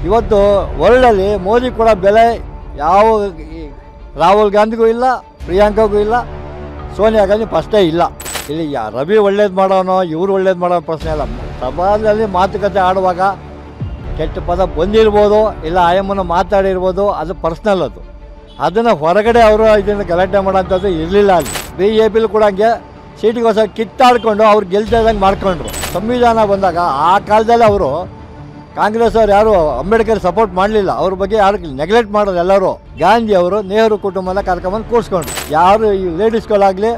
ಇವತ್ತು ವರ್ಲ್ಡಲ್ಲಿ ಮೋದಿ ಕೊಡೋ ಬೆಲೆ ಯಾವ ರಾಹುಲ್ ಗಾಂಧಿಗೂ ಇಲ್ಲ, ಪ್ರಿಯಾಂಕಾಗೂ ಇಲ್ಲ, ಸೋನಿಯಾ ಗಾಂಧಿ ಫಸ್ಟೇ ಇಲ್ಲ. ಇಲ್ಲಿ ರವಿ ಒಳ್ಳೇದು ಮಾಡೋನೋ ಇವರು ಒಳ್ಳೇದು ಮಾಡೋ ಪ್ರಶ್ನೆ ಇಲ್ಲ. ಸಭಾದಲ್ಲಿ ಮಾತುಕತೆ ಆಡುವಾಗ ಕೆಟ್ಟ ಪದ ಬಂದಿರ್ಬೋದು, ಇಲ್ಲ ಆಯಮ್ಮನ ಮಾತಾಡಿರ್ಬೋದು, ಅದು ಪರ್ಸ್ನಲ್. ಅದನ್ನು ಹೊರಗಡೆ ಅವರು ಇದನ್ನು ಗಲಾಟೆ ಮಾಡೋಂಥದ್ದು ಇರಲಿಲ್ಲ. ಅಲ್ಲಿ BJP ಕೂಡ ಹಂಗೆ ಸೀಟಿಗೋಸ್ಕರ ಕಿತ್ತಾಡ್ಕೊಂಡು ಅವ್ರು ಗೆಲ್ದಂಗೆ ಮಾಡ್ಕೊಂಡ್ರು. ಸಂವಿಧಾನ ಬಂದಾಗ ಆ ಕಾಲದಲ್ಲಿ ಅವರು ಕಾಂಗ್ರೆಸ್ ಅವ್ರು ಯಾರು ಅಂಬೇಡ್ಕರ್ ಸಪೋರ್ಟ್ ಮಾಡಲಿಲ್ಲ, ಅವ್ರ ಬಗ್ಗೆ ಯಾರು ನೆಗ್ಲೆಕ್ಟ್ ಮಾಡೋದು ಎಲ್ಲರೂ. ಗಾಂಧಿ ಅವರು ನೆಹರು ಕುಟುಂಬನ ಕರ್ಕೊಂಬಂದು ಕೂರಿಸ್ಕೊಂಡ್ರು. ಯಾರು ಈ ಲೇಡೀಸ್ಗಳಾಗಲಿ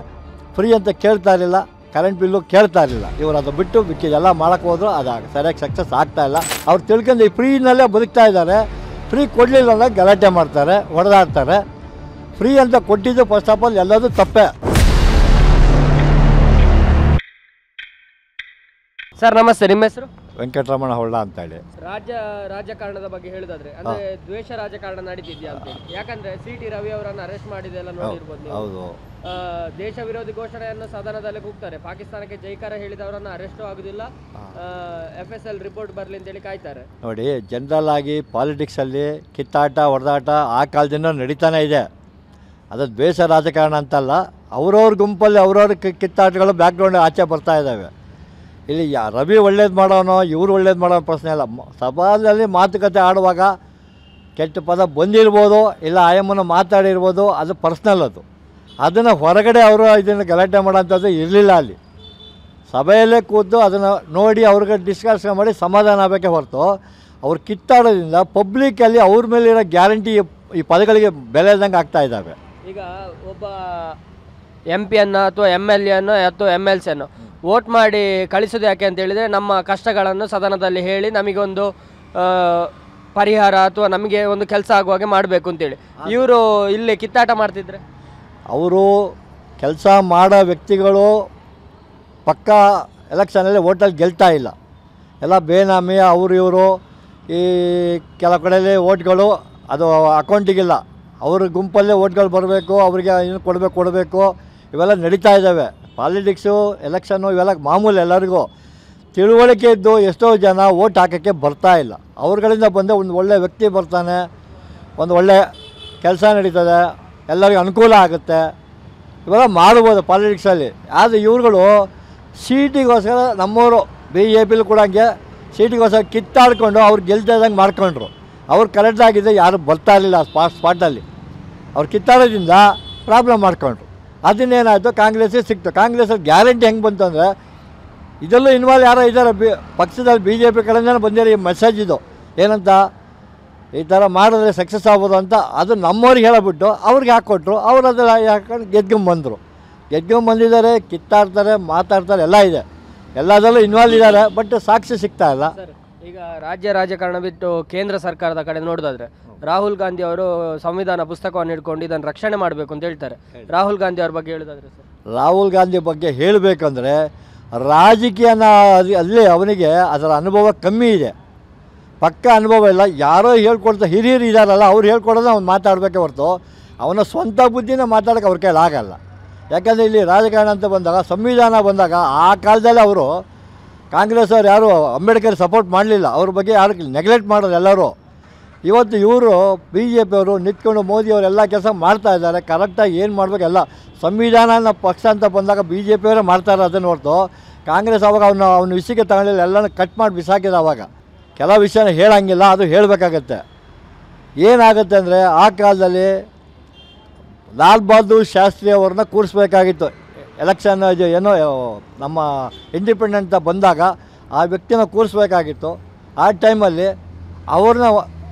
ಫ್ರೀ ಅಂತ ಕೇಳ್ತಾ ಇರಲಿಲ್ಲ, ಕರೆಂಟ್ ಬಿಲ್ಲು ಕೇಳ್ತಾ ಇರಲಿಲ್ಲ. ಇವರು ಅದು ಬಿಟ್ಟು ಬಿಕ್ಕಿದೆಲ್ಲ ಮಾಡೋಕ್ಕೆ ಹೋದ್ರು, ಅದು ಸರಿಯಾಗಿ ಸಕ್ಸಸ್ ಆಗ್ತಾ ಇಲ್ಲ. ಅವ್ರು ತಿಳ್ಕೊಂಡು ಈ ಫ್ರೀನಲ್ಲೇ ಬದುಕ್ತಾ ಇದ್ದಾರೆ. ಫ್ರೀ ಕೊಡಲಿಲ್ಲ ಅಂದರೆ ಗಲಾಟೆ ಮಾಡ್ತಾರೆ, ಹೊಡೆದಾಡ್ತಾರೆ. ಫ್ರೀ ಅಂತ ಕೊಟ್ಟಿದ್ದು ಫಸ್ಟ್ ಆಫ್ ಆಲ್ ಎಲ್ಲದೂ ತಪ್ಪೇ. ಸರ್ ನಮಸ್ತೆ, ನಿಮ್ಮ ಹೆಸರು? ವೆಂಕಟರಮಣ ಹೊಳ್ಳ ಅಂತೇಳಿ. ರಾಜಕಾರಣದ ಬಗ್ಗೆ ಹೇಳೋದಾದ್ರೆ ಅಂದ್ರೆ ದ್ವೇಷ ರಾಜಕಾರಣ ನಡೀತಿದ್ಯಾ ಅಂತ? ಯಾಕಂದ್ರೆ CT ರವಿ ಅವರನ್ನು ಅರೆಸ್ಟ್ ಮಾಡಿದೆಲ್ಲ ನೋಡಿರ್ಬೋದು ನೀವು. ಹೌದು. ದೇಶ ವಿರೋಧಿ ಘೋಷಣೆಯನ್ನು ಸದನದಲ್ಲಿ ಕೂಗ್ತಾರೆ. ಪಾಕಿಸ್ತಾನಕ್ಕೆ ಜೈಕಾರ ಹೇಳಿದವರನ್ನ ಅರೆಸ್ಟು ಆಗುದಿಲ್ಲ, FSL ರಿಪೋರ್ಟ್ ಬರಲಿ ಅಂತೇಳಿ ಕಾಯ್ತಾರೆ. ನೋಡಿ, ಜನರಲ್ ಆಗಿ ಪಾಲಿಟಿಕ್ಸಲ್ಲಿ ಕಿತ್ತಾಟ ಹೊಡೆದಾಟ ಆ ಕಾಲದಿಂದ ನಡೀತಾನೆ ಇದೆ. ಅದು ದ್ವೇಷ ರಾಜಕಾರಣ ಅಂತಲ್ಲ. ಅವ್ರವ್ರ ಗುಂಪಲ್ಲಿ ಅವ್ರವ್ರ ಕಿತ್ತಾಟಗಳು ಬ್ಯಾಕ್ಗ್ರೌಂಡ್ ಆಚೆ ಬರ್ತಾ ಇದ್ದಾವೆ. ಇಲ್ಲಿ ರವಿ ಒಳ್ಳೇದು ಮಾಡೋನೋ ಇವರು ಒಳ್ಳೇದು ಮಾಡೋ ಪ್ರಶ್ನೆ ಇಲ್ಲ. ಸಭಾದಲ್ಲಿ ಮಾತುಕತೆ ಆಡುವಾಗ ಕೆಟ್ಟ ಪದ ಬಂದಿರ್ಬೋದು, ಇಲ್ಲ ಆಯಮ್ಮನ ಮಾತಾಡಿರ್ಬೋದು, ಅದು ಪರ್ಸ್ನಲ್. ಅದನ್ನು ಹೊರಗಡೆ ಅವರು ಇದನ್ನು ಗಲಾಟೆ ಮಾಡೋಂಥದ್ದು ಇರಲಿಲ್ಲ. ಅಲ್ಲಿ ಸಭೆಯಲ್ಲೇ ಕೂತು ಅದನ್ನು ನೋಡಿ ಅವ್ರಿಗೆ ಡಿಸ್ಕಷನ್ ಮಾಡಿ ಸಮಾಧಾನ ಆಗಬೇಕೇ ಹೊರತು ಅವ್ರು ಕಿತ್ತಾಡೋದ್ರಿಂದ ಪಬ್ಲಿಕ್ಕಲ್ಲಿ ಅವ್ರ ಮೇಲಿರೋ ಗ್ಯಾರಂಟಿ ಈ ಪದಗಳಿಗೆ ಬೆಲೆ ಇದ್ದಂಗೆ ಆಗ್ತಾ ಇದ್ದಾವೆ. ಈಗ ಒಬ್ಬ MP ಅನ್ನು ಅಥವಾ MLA ಅನ್ನು ಅಥವಾ MLC ಅನ್ನು ವೋಟ್ ಮಾಡಿ ಕಳಿಸೋದು ಯಾಕೆ ಅಂತ ಹೇಳಿದರೆ, ನಮ್ಮ ಕಷ್ಟಗಳನ್ನು ಸದನದಲ್ಲಿ ಹೇಳಿ ನಮಗೊಂದು ಪರಿಹಾರ ಅಥವಾ ನಮಗೆ ಒಂದು ಕೆಲಸ ಆಗುವಾಗೆ ಮಾಡಬೇಕು ಅಂತೇಳಿ. ಇವರು ಇಲ್ಲಿ ಕಿತ್ತಾಟ ಮಾಡ್ತಿದ್ರೆ ಅವರು ಕೆಲಸ ಮಾಡೋ ವ್ಯಕ್ತಿಗಳು ಪಕ್ಕ ಎಲೆಕ್ಷನಲ್ಲಿ ಓಟಲ್ಲಿ ಗೆಲ್ತಾ ಇಲ್ಲ. ಎಲ್ಲ ಬೇನಾಮಿ ಅವರು ಇವರು. ಈ ಕೆಲವು ಕಡೆಯಲ್ಲಿ ಓಟ್ಗಳು ಅದು ಅಕೌಂಟಿಗಿಲ್ಲ, ಅವ್ರ ಗುಂಪಲ್ಲೇ ಓಟ್ಗಳು ಬರಬೇಕು, ಅವರಿಗೆ ಏನು ಕೊಡಬೇಕು ಇವೆಲ್ಲ ನಡೀತಾ ಇದ್ದಾವೆ. ಪಾಲಿಟಿಕ್ಸು ಎಲೆಕ್ಷನ್ನು ಇವೆಲ್ಲ ಮಾಮೂಲು. ಎಲ್ಲರಿಗೂ ತಿಳುವಳಿಕೆ ಇದ್ದು ಎಷ್ಟೋ ಜನ ಓಟ್ ಹಾಕೋಕ್ಕೆ ಬರ್ತಾ ಇಲ್ಲ. ಅವ್ರುಗಳಿಂದ ಬಂದು ಒಂದು ಒಳ್ಳೆ ವ್ಯಕ್ತಿ ಬರ್ತಾನೆ, ಒಂದು ಒಳ್ಳೆ ಕೆಲಸ ನಡೀತದೆ, ಎಲ್ಲರಿಗೂ ಅನುಕೂಲ ಆಗುತ್ತೆ, ಇವೆಲ್ಲ ಮಾಡ್ಬೋದು ಪಾಲಿಟಿಕ್ಸಲ್ಲಿ. ಆದರೆ ಇವ್ರುಗಳು ಸೀಟಿಗೋಸ್ಕರ ನಮ್ಮವರು BJP ಕೂಡ ಹಂಗೆ ಸೀಟಿಗೋಸ್ಕರ ಕಿತ್ತಾಡ್ಕೊಂಡು ಅವ್ರು ಗೆಲ್ದಂಗೆ ಮಾಡ್ಕೊಂಡ್ರು. ಅವ್ರು ಕರೆಕ್ಟಾಗಿದ್ದರೆ ಯಾರು ಬರ್ತಾ ಇರಲಿಲ್ಲ ಸ್ಪಾಟಲ್ಲಿ. ಅವ್ರು ಕಿತ್ತಾಡೋದ್ರಿಂದ ಪ್ರಾಬ್ಲಮ್ ಮಾಡ್ಕೊಂಡ್ರು. ಅದನ್ನೇನಾಯಿತು, ಕಾಂಗ್ರೆಸ್ಸಿಗೆ ಸಿಕ್ತು. ಕಾಂಗ್ರೆಸ್ಸಲ್ಲಿ ಗ್ಯಾರಂಟಿ ಹೆಂಗೆ ಬಂತು ಅಂದರೆ, ಇದರಲ್ಲೂ ಇನ್ವಾಲ್ವ್ ಯಾರೋ ಇದ್ದಾರೆ ಪಕ್ಷದಲ್ಲಿ BJP ಕಡೆಯಿಂದನೇ ಬಂದಿರೋ ಈ ಮೆಸೇಜ್ ಇದು ಏನಂತ, ಈ ಥರ ಮಾಡಿದ್ರೆ ಸಕ್ಸಸ್ ಆಗ್ಬೋದು ಅಂತ. ಅದು ನಮ್ಮವ್ರಿಗೆ ಹೇಳಿಬಿಟ್ಟು ಅವ್ರಿಗೆ ಹಾಕ್ಕೊಟ್ರು. ಅವ್ರು ಅದೆಲ್ಲ ಹಾಕೊಂಡು ಗೆದ್ಕೊಂಬಂದಿದ್ದಾರೆ, ಕಿತ್ತಾಡ್ತಾರೆ, ಮಾತಾಡ್ತಾರೆ, ಎಲ್ಲ ಇದೆ. ಎಲ್ಲದರಲ್ಲೂ ಇನ್ವಾಲ್ವ್ ಇದ್ದಾರೆ, ಬಟ್ ಸಾಕ್ಷಿ ಸಿಗ್ತಾ ಇಲ್ಲ. ಈಗ ರಾಜ್ಯ ರಾಜಕಾರಣ ಬಿಟ್ಟು ಕೇಂದ್ರ ಸರ್ಕಾರದ ಕಡೆ ನೋಡೋದಾದ್ರೆ, ರಾಹುಲ್ ಗಾಂಧಿ ಅವರು ಸಂವಿಧಾನ ಪುಸ್ತಕವನ್ನು ಹಿಡ್ಕೊಂಡು ಇದನ್ನು ರಕ್ಷಣೆ ಮಾಡಬೇಕು ಅಂತ ಹೇಳ್ತಾರೆ. ರಾಹುಲ್ ಗಾಂಧಿ ಅವ್ರ ಬಗ್ಗೆ ಹೇಳೋದಾದ್ರೆ ಸರ್? ರಾಹುಲ್ ಗಾಂಧಿ ಬಗ್ಗೆ ಹೇಳಬೇಕಂದ್ರೆ, ರಾಜಕೀಯನ ಅಲ್ಲಿ ಅವನಿಗೆ ಅದರ ಅನುಭವ ಕಮ್ಮಿ ಇದೆ, ಪಕ್ಕ ಅನುಭವ ಇಲ್ಲ. ಯಾರೋ ಹೇಳ್ಕೊಡ್ತಾ ಹಿರಿಯರು ಇದ್ದಾರಲ್ಲ, ಅವ್ರು ಹೇಳ್ಕೊಡೋದು ಅವ್ನು ಮಾತಾಡಬೇಕೆ ಹೊರತು ಅವನ ಸ್ವಂತ ಬುದ್ಧಿನ ಮಾತಾಡೋಕ್ಕೆ ಅವ್ರ ಕೈಲಿ ಆಗಲ್ಲ. ಯಾಕಂದರೆ ಇಲ್ಲಿ ರಾಜಕಾರಣ ಅಂತ ಬಂದಾಗ, ಸಂವಿಧಾನ ಬಂದಾಗ ಆ ಕಾಲದಲ್ಲಿ ಅವರು ಕಾಂಗ್ರೆಸ್ ಅವ್ರು ಯಾರು ಅಂಬೇಡ್ಕರ್ ಸಪೋರ್ಟ್ ಮಾಡಲಿಲ್ಲ, ಅವ್ರ ಬಗ್ಗೆ ಯಾರು ನೆಗ್ಲೆಕ್ಟ್ ಮಾಡೋದು ಎಲ್ಲರೂ. ಇವತ್ತು ಇವರು BJP ಅವರು ನಿಂತ್ಕೊಂಡು ಮೋದಿಯವರು ಎಲ್ಲ ಕೆಲಸ ಮಾಡ್ತಾ ಇದ್ದಾರೆ. ಕರೆಕ್ಟಾಗಿ ಏನು ಮಾಡಬೇಕೆಲ್ಲ ಸಂವಿಧಾನ ಪಕ್ಷ ಅಂತ ಬಂದಾಗ BJP ಅವರೇ ಮಾಡ್ತಾರೆ. ಅದನ್ನು ಹೊರತು ಕಾಂಗ್ರೆಸ್ ಅವಾಗ ಅವನ ವಿಷಯಕ್ಕೆ ತಗೊಳ್ಳಿಲ್ಲ, ಎಲ್ಲನೂ ಕಟ್ ಮಾಡಿ ಬಿಸಾಕಿದ. ಅವಾಗ ಕೆಲವು ವಿಷಯನ ಹೇಳೋಂಗಿಲ್ಲ, ಅದು ಹೇಳಬೇಕಾಗತ್ತೆ. ಏನಾಗುತ್ತೆ ಅಂದರೆ, ಆ ಕಾಲದಲ್ಲಿ ಲಾಲ್ ಬಹದ್ದೂರ್ ಶಾಸ್ತ್ರಿ ಅವ್ರನ್ನ ಕೂರಿಸ್ಬೇಕಾಗಿತ್ತು. ಎಲೆಕ್ಷನ್ ಇದು ಏನೋ ನಮ್ಮ ಇಂಡಿಪೆಂಡೆಂಟ್ ಬಂದಾಗ ಆ ವ್ಯಕ್ತಿನ ಕೂರಿಸ್ಬೇಕಾಗಿತ್ತು. ಆ ಟೈಮಲ್ಲಿ ಅವ್ರನ್ನ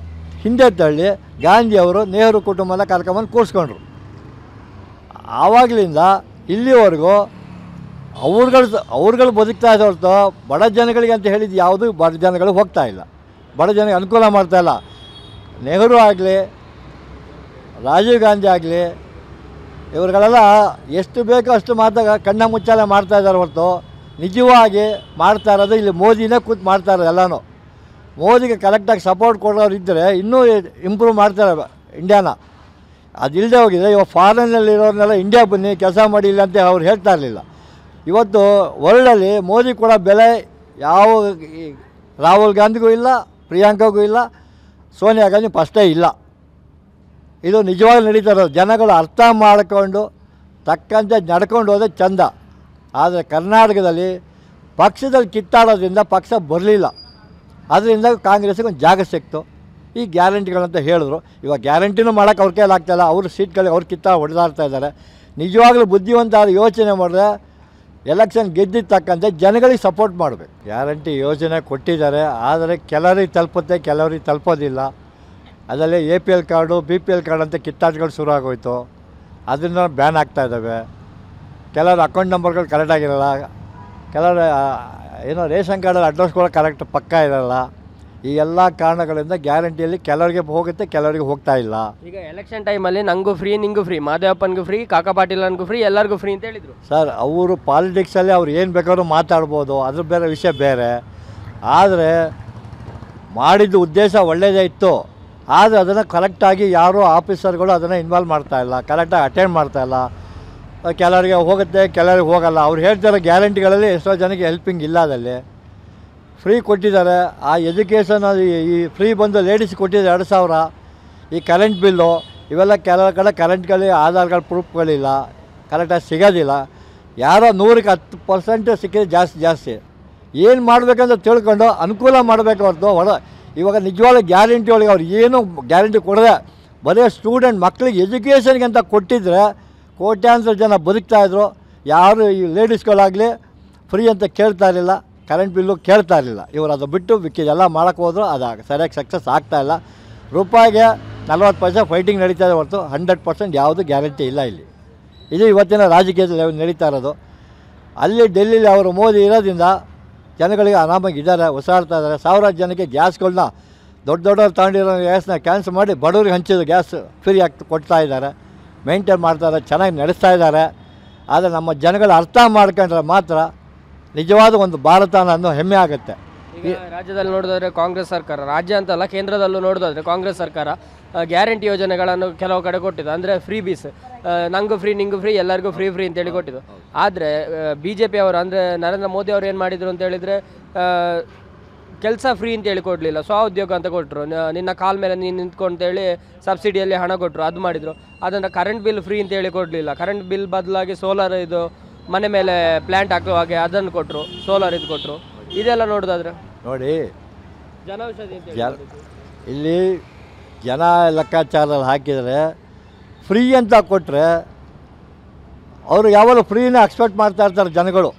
ಹಿಂದೆ ತಳ್ಳಿ ಗಾಂಧಿಯವರು ನೆಹರು ಕುಟುಂಬನ ಕರ್ಕೊಂಬಂದು ಕೂರಿಸ್ಕೊಂಡ್ರು. ಆವಾಗಲಿಂದ ಇಲ್ಲಿವರೆಗೂ ಅವ್ರುಗಳು ಬದುಕ್ತಾ ಇದ್ದ ಹೊರತು ಬಡ ಜನಗಳಿಗೆ ಅಂತ ಹೇಳಿದ್ದು ಯಾವುದು ಬಡ ಜನಗಳು ಹೋಗ್ತಾ ಇಲ್ಲ, ಬಡ ಜನಕ್ಕೆ ಅನುಕೂಲ ಮಾಡ್ತಾಯಿಲ್ಲ. ನೆಹರು ಆಗಲಿ, ರಾಜೀವ್ ಗಾಂಧಿ ಆಗಲಿ, ಇವ್ರುಗಳೆಲ್ಲ ಎಷ್ಟು ಬೇಕೋ ಅಷ್ಟು ಕಣ್ಣ ಮುಚ್ಚಾಲೆ ಮಾಡ್ತಾಯಿದ್ದಾರೆ ಹೊರತು ನಿಜವಾಗಿ ಮಾಡ್ತಾ ಇರೋದು ಇಲ್ಲಿ ಮೋದಿನೇ ಕೂತು ಮಾಡ್ತಾ ಇರೋದು ಎಲ್ಲನೂ. ಮೋದಿಗೆ ಕರೆಕ್ಟಾಗಿ ಸಪೋರ್ಟ್ ಕೊಡೋರು ಇದ್ದರೆ ಇನ್ನೂ ಇಂಪ್ರೂವ್ ಮಾಡ್ತಾರೆ ಇಂಡಿಯಾನ. ಅದಿಲ್ಲದೆ ಹೋಗಿದೆ. ಇವಾಗ ಫಾರಿನ್ನಲ್ಲಿರೋರನ್ನೆಲ್ಲ ಇಂಡಿಯಾ ಬನ್ನಿ ಕೆಲಸ ಮಾಡಿ ಇಲ್ಲ ಅಂತ ಅವ್ರು ಹೇಳ್ತಾ ಇರಲಿಲ್ಲ. ಇವತ್ತು ವರ್ಲ್ಡಲ್ಲಿ ಮೋದಿ ಕೊಡೋ ಬೆಲೆ ಯಾವ ರಾಹುಲ್ ಗಾಂಧಿಗೂ ಇಲ್ಲ, ಪ್ರಿಯಾಂಕಾಗೂ ಇಲ್ಲ, ಸೋನಿಯಾ ಗಾಂಧಿ ಫಸ್ಟೇ ಇಲ್ಲ. ಇದು ನಿಜವಾಗಿ ನಡೀತಾ ಇರೋದು. ಜನಗಳು ಅರ್ಥ ಮಾಡಿಕೊಂಡು ತಕ್ಕಂತೆ ನಡ್ಕೊಂಡು ಹೋದರೆ ಚಂದ. ಆದರೆ ಕರ್ನಾಟಕದಲ್ಲಿ ಪಕ್ಷದಲ್ಲಿ ಕಿತ್ತಾಡೋದ್ರಿಂದ ಪಕ್ಷ ಬರಲಿಲ್ಲ. ಅದರಿಂದ ಕಾಂಗ್ರೆಸ್ಸಿಗೆ ಒಂದು ಜಾಗ ಸಿಕ್ತು. ಈ ಗ್ಯಾರಂಟಿಗಳಂತ ಹೇಳಿದ್ರು. ಇವಾಗ ಗ್ಯಾರಂಟಿನೂ ಮಾಡೋಕ್ಕೆ ಅವ್ರ ಕೈಯಲ್ಲಿ ಆಗ್ತಾಯಿಲ್ಲ. ಅವರು ಸೀಟ್ಗಳಿಗೆ ಅವ್ರು ಹೊಡೆದಾಡ್ತಾ ಇದ್ದಾರೆ. ನಿಜವಾಗ್ಲೂ ಬುದ್ಧಿವಂತ ಯೋಚನೆ ಮಾಡಿದ್ರೆ ಎಲೆಕ್ಷನ್ ಗೆದ್ದಿದ್ದ ತಕ್ಕಂತೆ ಜನಗಳಿಗೆ ಸಪೋರ್ಟ್ ಮಾಡಬೇಕು. ಗ್ಯಾರಂಟಿ ಯೋಜನೆ ಕೊಟ್ಟಿದ್ದಾರೆ, ಆದರೆ ಕೆಲವರಿಗೆ ತಲುಪುತ್ತೆ, ಕೆಲವರಿಗೆ ತಲುಪೋದಿಲ್ಲ. ಅದರಲ್ಲಿ APL ಕಾರ್ಡು BPL ಕಾರ್ಡ್ ಅಂತ ಕಿತ್ತಾಟಗಳು ಶುರು ಆಗೋಯ್ತು. ಅದನ್ನು ಬ್ಯಾನ್ ಆಗ್ತಾಯಿದ್ದಾವೆ. ಕೆಲವರು ಅಕೌಂಟ್ ನಂಬರ್ಗಳು ಕರೆಕ್ಟಾಗಿರಲ್ಲ, ಕೆಲವರು ಏನೋ ರೇಷನ್ ಕಾರ್ಡಲ್ಲಿ ಅಡ್ರೆಸ್ಗಳು ಕರೆಕ್ಟ್ ಪಕ್ಕ ಇರಲ್ಲ. ಈ ಎಲ್ಲ ಕಾರಣಗಳಿಂದ ಗ್ಯಾರಂಟಿಯಲ್ಲಿ ಕೆಲವರಿಗೆ ಹೋಗುತ್ತೆ, ಕೆಲವರಿಗೆ ಹೋಗ್ತಾ ಇಲ್ಲ. ಈಗ ಎಲೆಕ್ಷನ್ ಟೈಮಲ್ಲಿ ನಂಗೂ ಫ್ರೀ, ನಿಂಗೂ ಫ್ರೀ, ಮಾದೇವಪ್ಪನಿಗೂ ಫ್ರೀ, ಕಾಕಾ ಪಾಟೀಲನಿಗೂ ಫ್ರೀ, ಎಲ್ಲರಿಗೂ ಫ್ರೀ ಅಂತ ಹೇಳಿದರು. ಸರ್, ಅವರು ಪಾಲಿಟಿಕ್ಸಲ್ಲಿ ಅವ್ರು ಏನು ಬೇಕಾದ್ರೂ ಮಾತಾಡ್ಬೋದು, ಅದ್ರ ಬೇರೆ ವಿಷಯ ಬೇರೆ. ಆದರೆ ಮಾಡಿದ್ದು ಉದ್ದೇಶ ಒಳ್ಳೆಯದೇ ಇತ್ತು. ಆದರೆ ಅದನ್ನು ಕರೆಕ್ಟಾಗಿ ಯಾರೂ ಆಫೀಸರ್ಗಳು ಅದನ್ನು ಇನ್ವಾಲ್ವ್ ಮಾಡ್ತಾಯಿಲ್ಲ, ಕರೆಕ್ಟಾಗಿ ಅಟೆಂಡ್ ಮಾಡ್ತಾಯಿಲ್ಲ. ಕೆಲವರಿಗೆ ಹೋಗುತ್ತೆ, ಕೆಲವರಿಗೆ ಹೋಗಲ್ಲ. ಅವ್ರು ಹೇಳ್ತಾರೆ ಗ್ಯಾರಂಟಿಗಳಲ್ಲಿ ಎಷ್ಟೋ ಜನಕ್ಕೆ ಹೆಲ್ಪಿಂಗ್ ಇಲ್ಲ. ಅದಲ್ಲಿ ಫ್ರೀ ಕೊಟ್ಟಿದ್ದಾರೆ. ಆ ಎಜುಕೇಷನ್ ಈ ಫ್ರೀ ಬಂದು ಲೇಡೀಸ್ ಕೊಟ್ಟಿದ್ದಾರೆ 2000. ಈ ಕರೆಂಟ್ ಬಿಲ್ಲು ಇವೆಲ್ಲ ಕೆಲವು ಕಡೆ ಕರೆಂಟ್ಗಳಲ್ಲಿ ಆಧಾರ್ ಕಾರ್ಡ್ ಪ್ರೂಫ್ಗಳಿಲ್ಲ, ಕರೆಕ್ಟಾಗಿ ಸಿಗೋದಿಲ್ಲ. ಯಾರೋ 100ಕ್ಕೆ 10% ಸಿಕ್ಕಿದ್ರೆ ಜಾಸ್ತಿ. ಏನು ಮಾಡಬೇಕಂತ ತಿಳ್ಕೊಂಡು ಅನುಕೂಲ ಮಾಡಬೇಕು ಹೊರತು ಇವಾಗ ನಿಜವಾದ ಗ್ಯಾರಂಟಿ ಒಳಗೆ ಅವ್ರು ಏನು ಗ್ಯಾರಂಟಿ ಕೊಡದೆ ಬರೀ ಸ್ಟೂಡೆಂಟ್ ಮಕ್ಕಳಿಗೆ ಎಜುಕೇಷನ್ಗೆ ಅಂತ ಕೊಟ್ಟಿದ್ರೆ ಕೋಟ್ಯಾಂತರ ಜನ ಬದುಕ್ತಾಯಿದ್ರು. ಯಾರು ಈ ಲೇಡೀಸ್ಗಳಾಗಲಿ ಫ್ರೀ ಅಂತ ಕೇಳ್ತಾ ಇರಲಿಲ್ಲ, ಕರೆಂಟ್ ಬಿಲ್ಲು ಕೇಳ್ತಾ ಇರಲಿಲ್ಲ. ಇವರು ಅದು ಬಿಟ್ಟು ಎಲ್ಲ ಮಾಡೋಕ್ಕೆ ಹೋದ್ರು, ಅದು ಸರಿಯಾಗಿ ಸಕ್ಸಸ್ ಆಗ್ತಾಯಿಲ್ಲ. ರೂಪಾಯಿಗೆ 40% ಫೈಟಿಂಗ್ ನಡೀತಾ ಇದೆ ಹೊರತು 100% ಯಾವುದು ಗ್ಯಾರಂಟಿ ಇಲ್ಲ ಇಲ್ಲಿ. ಇದು ಇವತ್ತಿನ ರಾಜಕೀಯದಲ್ಲಿ ನಡೀತಾ ಇರೋದು. ಅಲ್ಲಿ ಡೆಲ್ಲಿಲಿ ಅವರು ಮೋದಿ ಇರೋದ್ರಿಂದ ಜನಗಳಿಗೆ ಆರಾಮಾಗಿದ್ದಾರೆ, ಉಸಿರಾಡ್ತಾ ಇದ್ದಾರೆ. ಸಾವಿರಾರು ಜನಕ್ಕೆ ಗ್ಯಾಸ್ಗಳನ್ನ ದೊಡ್ಡವ್ರು ತಗೊಂಡಿರೋ ಗ್ಯಾಸ್ನ ಕ್ಯಾನ್ಸಲ್ ಮಾಡಿ ಬಡವ್ರಿಗೆ ಹಂಚಿದ ಗ್ಯಾಸ್ ಫ್ರೀ ಆಗಿ ಕೊಡ್ತಾ ಇದ್ದಾರೆ, ಮೇಂಟೈನ್ ಮಾಡ್ತಾರೆ, ಚೆನ್ನಾಗಿ ನಡೆಸ್ತಾ ಇದ್ದಾರೆ. ಆದರೆ ನಮ್ಮ ಜನಗಳು ಅರ್ಥ ಮಾಡ್ಕೊಂಡ್ರೆ ಮಾತ್ರ ನಿಜವಾದ ಒಂದು ಭಾರತ ಅನ್ನೋ ಹೆಮ್ಮೆ ಆಗುತ್ತೆ. ಈಗ ರಾಜ್ಯದಲ್ಲಿ ನೋಡಿದ್ರೆ ಕಾಂಗ್ರೆಸ್ ಸರ್ಕಾರ, ರಾಜ್ಯ ಅಂತಲ್ಲ ಕೇಂದ್ರದಲ್ಲೂ ನೋಡೋದಾದ್ರೆ ಕಾಂಗ್ರೆಸ್ ಸರ್ಕಾರ ಗ್ಯಾರಂಟಿ ಯೋಜನೆಗಳನ್ನು ಕೆಲವು ಕಡೆ ಕೊಟ್ಟಿದ್ದು. ಅಂದರೆ ಫ್ರೀ ಬೀಸ್, ನಂಗೂ ಫ್ರೀ, ನಿಂಗೂ ಫ್ರೀ, ಎಲ್ಲರಿಗೂ ಫ್ರೀ ಅಂತೇಳಿ ಕೊಟ್ಟಿದ್ದು. ಆದರೆ BJP ಅವರು ಅಂದರೆ ನರೇಂದ್ರ ಮೋದಿ ಅವರು ಏನು ಮಾಡಿದರು ಅಂತ ಹೇಳಿದರೆ ಕೆಲಸ ಫ್ರೀ ಅಂತೇಳಿ ಕೊಡಲಿಲ್ಲ, ಸ್ವಉದ್ಯೋಗ ಅಂತ ಕೊಟ್ಟರು. ನಿನ್ನ ಕಾಲ ಮೇಲೆ ನೀನು ನಿಂತ್ಕೊಂತೇಳಿ ಸಬ್ಸಿಡಿಯಲ್ಲಿ ಹಣ ಕೊಟ್ಟರು, ಅದು ಮಾಡಿದರು. ಅದನ್ನು ಕರೆಂಟ್ ಬಿಲ್ ಫ್ರೀ ಅಂತೇಳಿ ಕೊಡಲಿಲ್ಲ. ಕರೆಂಟ್ ಬಿಲ್ ಬದಲಾಗಿ ಸೋಲಾರ್ ಇದು ಮನೆ ಮೇಲೆ ಪ್ಲ್ಯಾಂಟ್ ಹಾಕುವ ಹಾಗೆ ಅದನ್ನು ಕೊಟ್ಟರು, ಸೋಲಾರ್ ಇದು ಕೊಟ್ಟರು. ಇದೆಲ್ಲ ನೋಡೋದಾದ್ರೆ ನೋಡಿ, ಜನೌಷಧಿ ಇಲ್ಲಿ ಜನ ಲೆಕ್ಕಾಚಾರದಲ್ಲಿ ಹಾಕಿದರೆ ಫ್ರೀ ಅಂತ ಕೊಟ್ಟರೆ ಅವರು ಯಾವಾಗಲೂ ಫ್ರೀನೇ ಎಕ್ಸ್ಪೆಕ್ಟ್ ಮಾಡ್ತಾ ಇರ್ತಾರೆ ಜನಗಳು.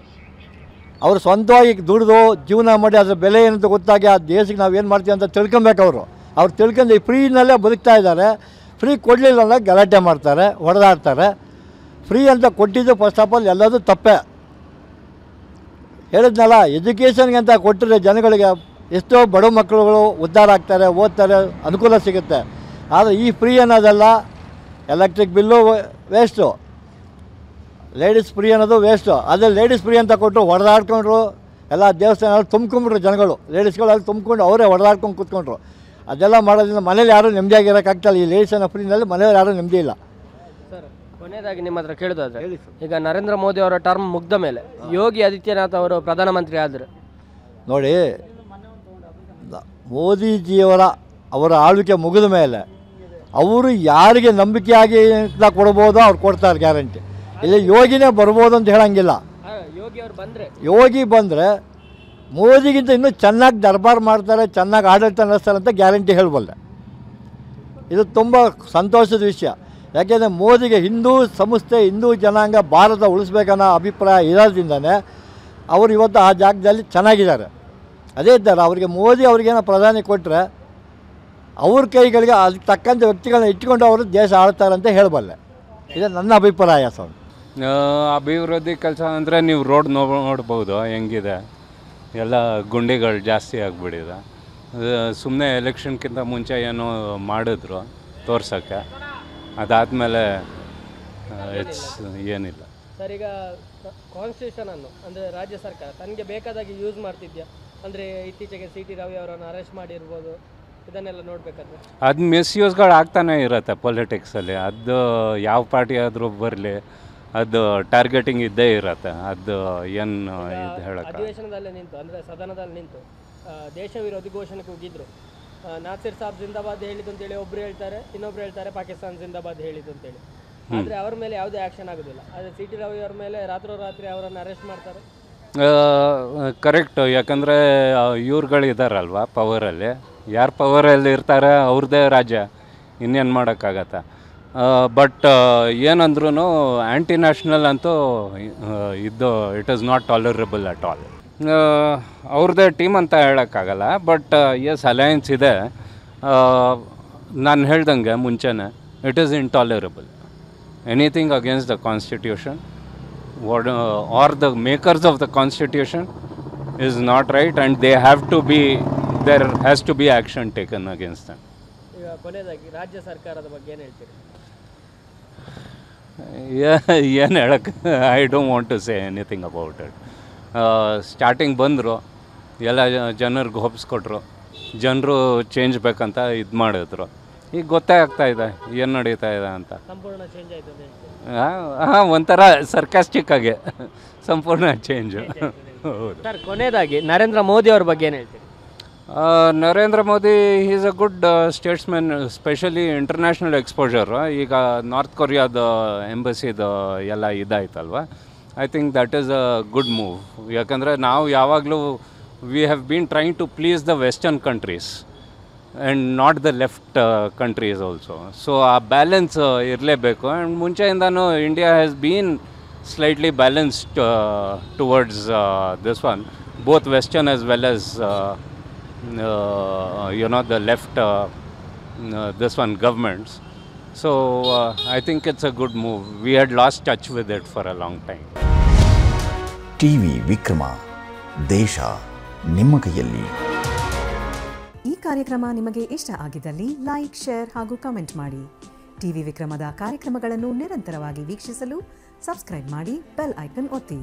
ಅವರು ಸ್ವಂತವಾಗಿ ದುಡಿದು ಜೀವನ ಮಾಡಿ ಅದರ ಬೆಲೆ ಏನಂತ ಗೊತ್ತಾಗಿ ಆ ದೇಶಕ್ಕೆ ನಾವು ಏನು ಮಾಡ್ತೀವಿ ಅಂತ ತಿಳ್ಕೊಬೇಕು. ಅವ್ರು ತಿಳ್ಕೊಂಡು ಈ ಫ್ರೀನಲ್ಲೇ ಬದುಕ್ತಾ ಇದ್ದಾರೆ. ಫ್ರೀ ಕೊಡಲಿಲ್ಲ ಅಂದರೆ ಗಲಾಟೆ ಮಾಡ್ತಾರೆ, ಹೊಡೆದಾಡ್ತಾರೆ. ಫ್ರೀ ಅಂತ ಕೊಟ್ಟಿದ್ದು ಫಸ್ಟ್ ಆಫ್ ಆಲ್ ಎಲ್ಲದೂ ತಪ್ಪೇ. ಹೇಳಿದ್ನಲ್ಲ, ಎಜುಕೇಷನ್ಗೆ ಅಂತ ಕೊಟ್ಟರೆ ಜನಗಳಿಗೆ ಎಷ್ಟೋ ಬಡ ಮಕ್ಕಳುಗಳು ಉದ್ಧಾರ ಆಗ್ತಾರೆ, ಓದ್ತಾರೆ, ಅನುಕೂಲ ಸಿಗುತ್ತೆ. ಆದರೆ ಈ ಫ್ರೀ ಅನ್ನೋದೆಲ್ಲ electric bill waste, ladies free ಅನ್ನೋದು ವೇಸ್ಟು. ಅದೇ ಲೇಡೀಸ್ ಫ್ರೀ ಅಂತ ಕೊಟ್ಟು ಹೊಡೆದಾಡ್ಕೊಂಡ್ರು, ಎಲ್ಲ ದೇವಸ್ಥಾನ ತುಂಬ್ಕೊಂಡ್ರು ಜನಗಳು, ಲೇಡೀಸ್ಗಳಲ್ಲಿ ತುಂಬ್ಕೊಂಡು ಅವರೇ ಹೊಡೆದಾಡ್ಕೊಂಡು ಕೂತ್ಕೊಂಡ್ರು. ಅದೆಲ್ಲ ಮಾಡೋದ್ರಿಂದ ಮನೇಲಿ ಯಾರೂ ನೆಮ್ಮದಿಯಾಗಿರೋಕ್ಕಾಗ್ತಲ್ಲ. ಈ ಲೇಡೀಸನ್ನು ಫ್ರೀನಲ್ಲಿ ಮನೆಯವ್ರು ಯಾರೂ ನೆಮ್ಮದಿ ಇಲ್ಲ. ಸರ್, ಕೊನೆಯದಾಗಿ ನಿಮ್ಮ ಹತ್ರ ಕೇಳೋದಾದ್ರೆ, ಈಗ ನರೇಂದ್ರ ಮೋದಿ ಅವರ ಟರ್ಮ್ ಮುಗ್ದ ಮೇಲೆ ಯೋಗಿ ಆದಿತ್ಯನಾಥ್ ಅವರು ಪ್ರಧಾನಮಂತ್ರಿ ಆದರೆ ನೋಡಿ, ಅವರ ಆಳ್ವಿಕೆ ಮುಗಿದ ಮೇಲೆ ಅವರು ಯಾರಿಗೆ ನಂಬಿಕೆಯಾಗಿ ಕೊಡ್ಬೋದೋ ಅವ್ರು ಕೊಡ್ತಾರೆ ಗ್ಯಾರಂಟಿ. ಇಲ್ಲಿ ಯೋಗಿನೇ ಬರ್ಬೋದು ಅಂತ ಹೇಳಂಗಿಲ್ಲ. ಯೋಗಿ ಬಂದರೆ ಮೋದಿಗಿಂತ ಇನ್ನೂ ಚೆನ್ನಾಗಿ ದರ್ಬಾರ್ ಮಾಡ್ತಾರೆ, ಚೆನ್ನಾಗಿ ಆಡಳಿತ ನಡೆಸ್ತಾರೆ ಅಂತ ಗ್ಯಾರಂಟಿ ಹೇಳಬಲ್ಲೆ. ಇದು ತುಂಬ ಸಂತೋಷದ ವಿಷಯ. ಯಾಕೆಂದರೆ ಮೋದಿಗೆ ಹಿಂದೂ ಸಂಸ್ಥೆ, ಹಿಂದೂ ಜನಾಂಗ, ಭಾರತ ಉಳಿಸ್ಬೇಕನ್ನೋ ಅಭಿಪ್ರಾಯ ಇರೋದ್ರಿಂದನೇ ಅವರು ಇವತ್ತು ಆ ಜಾಗದಲ್ಲಿ ಚೆನ್ನಾಗಿದ್ದಾರೆ. ಅದೇ ಇದ್ದಾರೆ. ಅವರಿಗೆ ಮೋದಿ ಅವ್ರಿಗೇನೋ ಪ್ರಧಾನಿ ಕೊಟ್ಟರೆ ಅವ್ರ ಕೈಗಳಿಗೆ ಅದಕ್ಕೆ ತಕ್ಕಂಥ ವ್ಯಕ್ತಿಗಳನ್ನ ಇಟ್ಕೊಂಡು ಅವರು ದೇಶ ಆಳ್ತಾರೆ ಅಂತ ಹೇಳಬಲ್ಲೆ. ಇದು ನನ್ನ ಅಭಿಪ್ರಾಯ ಸರ್. ಅಭಿವೃದ್ಧಿ ಕೆಲಸ ಅಂದರೆ ನೀವು ರೋಡ್ ನೋಡ್ಬೋದು ಹೆಂಗಿದೆ, ಎಲ್ಲ ಗುಂಡಿಗಳು ಜಾಸ್ತಿ ಆಗಿಬಿಟ್ಟಿದೆ. ಸುಮ್ಮನೆ ಎಲೆಕ್ಷನ್ಗಿಂತ ಮುಂಚೆ ಏನೋ ಮಾಡಿದ್ರು ತೋರ್ಸೋಕ್ಕೆ, ಅದಾದಮೇಲೆ ಏನಿಲ್ಲ. ಸರ್, ಈಗ ಕಾನ್ಸ್ಟಿಟ್ಯೂಷನನ್ನು ಅಂದರೆ ರಾಜ್ಯ ಸರ್ಕಾರ ತನಗೆ ಬೇಕಾದಾಗಿ ಯೂಸ್ ಮಾಡ್ತಿದ್ಯಾ? ಅಂದರೆ ಇತ್ತೀಚೆಗೆ CT ರವಿ ಅವರನ್ನು ಅರೆಸ್ಟ್ ಮಾಡಿರ್ಬೋದು, ಇದನ್ನೆಲ್ಲ ನೋಡಬೇಕಾದ್ರೆ ಅದು ಮಿಸ್ಯೂಸ್ಗಳು ಆಗ್ತಾನೆ ಇರುತ್ತೆ ಪೊಲಿಟಿಕ್ಸಲ್ಲಿ. ಅದು ಯಾವ ಪಾರ್ಟಿ ಆದರೂ ಬರಲಿ, ಅದು ಟಾರ್ಗೆಟಿಂಗ್ ಇದ್ದೇ ಇರುತ್ತೆ. ಅದು ಏನು ಇದು ಹೇಳೋಕ್ಕೆ ಅಧಿವೇಶನದಲ್ಲೇ ನಿಂತು, ಅಂದರೆ ಸದನದಲ್ಲಿ ನಿಂತು ದೇಶ ವಿರೋಧಿ ಘೋಷಣೆ ಕೂಗಿದ್ರು. ನಾಸಿರ್ ಸಾಬ್ ಜಿಂದಾಬಾದ್ ಹೇಳಿದ್ದು ಅಂತೇಳಿ ಒಬ್ರು ಹೇಳ್ತಾರೆ, ಇನ್ನೊಬ್ರು ಹೇಳ್ತಾರೆ ಪಾಕಿಸ್ತಾನ ಜಿಂದಾಬಾದ್ ಹೇಳಿದ್ದು ಅಂತೇಳಿ. ಆದರೆ ಅವ್ರ ಮೇಲೆ ಯಾವುದೇ ಆ್ಯಕ್ಷನ್ ಆಗೋದಿಲ್ಲ. ಆದರೆ ಸಿ ಟಿ ರವಿ ಅವ್ರ ಮೇಲೆ ರಾತ್ರೋರಾತ್ರಿ ಅವರನ್ನು ಅರೆಸ್ಟ್ ಮಾಡ್ತಾರೆ. ಕರೆಕ್ಟು, ಯಾಕಂದರೆ ಇವ್ರುಗಳಿದಾರಲ್ವ ಪವರಲ್ಲಿ, ಯಾರು ಪವರಲ್ಲಿ ಇರ್ತಾರೆ ಅವ್ರದ್ದೇ ರಾಜ್ಯ, ಇನ್ನೇನು ಮಾಡೋಕ್ಕಾಗತ್ತೆ. ಬಟ್ ಏನಂದ್ರೂ ಆ್ಯಂಟಿ ನ್ಯಾಷನಲ್ ಅಂತೂ ಇದು it is not tolerable at all. ಅವ್ರದ್ದೇ ಟೀಮ್ ಅಂತ ಹೇಳೋಕ್ಕಾಗಲ್ಲ, ಬಟ್ ಎಸ್ ಅಲಯನ್ಸ್ ಇದೆ. ನಾನು ಹೇಳ್ದಂಗೆ ಮುಂಚೆನೇ it is intolerable. Anything against the constitution or the makers of the constitution is not right and they have to be there has to be action taken against them. ಈಗ ಕೊನೆಯದಾಗಿ ರಾಜ್ಯ ಸರ್ಕಾರದ ಬಗ್ಗೆ ಏನು ಹೇಳ್ತೀರಿ? ಏನು ಹೇಳಕ್ಕೆ, I don't want to say anything about it. Starting ಬಂದರು, ಎಲ್ಲ ಜನರಿಗೆ ಹೊಪ್ಸ್ಕೊಟ್ರು, ಜನರು ಚೇಂಜ್ ಬೇಕಂತ ಇದು ಮಾಡಿದ್ರು. ಈಗ ಗೊತ್ತೇ ಆಗ್ತಾ ಇದೆ ಏನು ನಡೀತಾ ಇದೆ ಅಂತ. ಸಂಪೂರ್ಣ ಚೇಂಜ್ ಆಯಿತು ಅಂತ ಹೇಳ್ತೀರಿ? ಹಾಂ, ಒಂಥರ ಸರ್ಕಾಸ್ಟಿಕ್ ಆಗಿ ಸಂಪೂರ್ಣ ಚೇಂಜು. ಹೌದು ಸರ್, ಕೊನೆಯದಾಗಿ ನರೇಂದ್ರ ಮೋದಿ ಅವ್ರ ಬಗ್ಗೆ ಏನು ಹೇಳ್ತೀರಿ? Narendra Modi is a good statesman, specially international exposure. ಈಗ ನಾರ್ತ್ ಕೊರಿಯಾದ ಎಂಬಸಿದು ಎಲ್ಲ ಇದಾಯ್ತಲ್ವ, I think that is a good move. ಯಾಕಂದರೆ ನಾವು ಯಾವಾಗಲೂ we have been trying to please the western countries and not the left countries also. So ಆ balance ಇರಲೇಬೇಕು. ಆ್ಯಂಡ್ ಮುಂಚೆಯಿಂದನೂ India has been slightly balanced towards this one, both western as well as the left this one governments. So I think it's a good move. We had lost touch with it for a long time. TV Vikrama, ದೇಶ ನಿಮ್ಮ ಕೈಯಲ್ಲಿ. ಈ ಕಾರ್ಯಕ್ರಮ ನಿಮಗೆ ಇಷ್ಟ ಆಗಿದ್ದಲ್ಲಿ like, share ಹಾಗೂ comment ಮಾಡಿ. ಟಿವಿ ವಿಕ್ರಮದ ಕಾರ್ಯಕ್ರಮಗಳನ್ನು ನಿರಂತರವಾಗಿ ವೀಕ್ಷಿಸಲು ಸಬ್ಸ್ಕ್ರೈಬ್ ಮಾಡಿ, ಬೆಲ್ ಐಕನ್ ಒತ್ತಿ.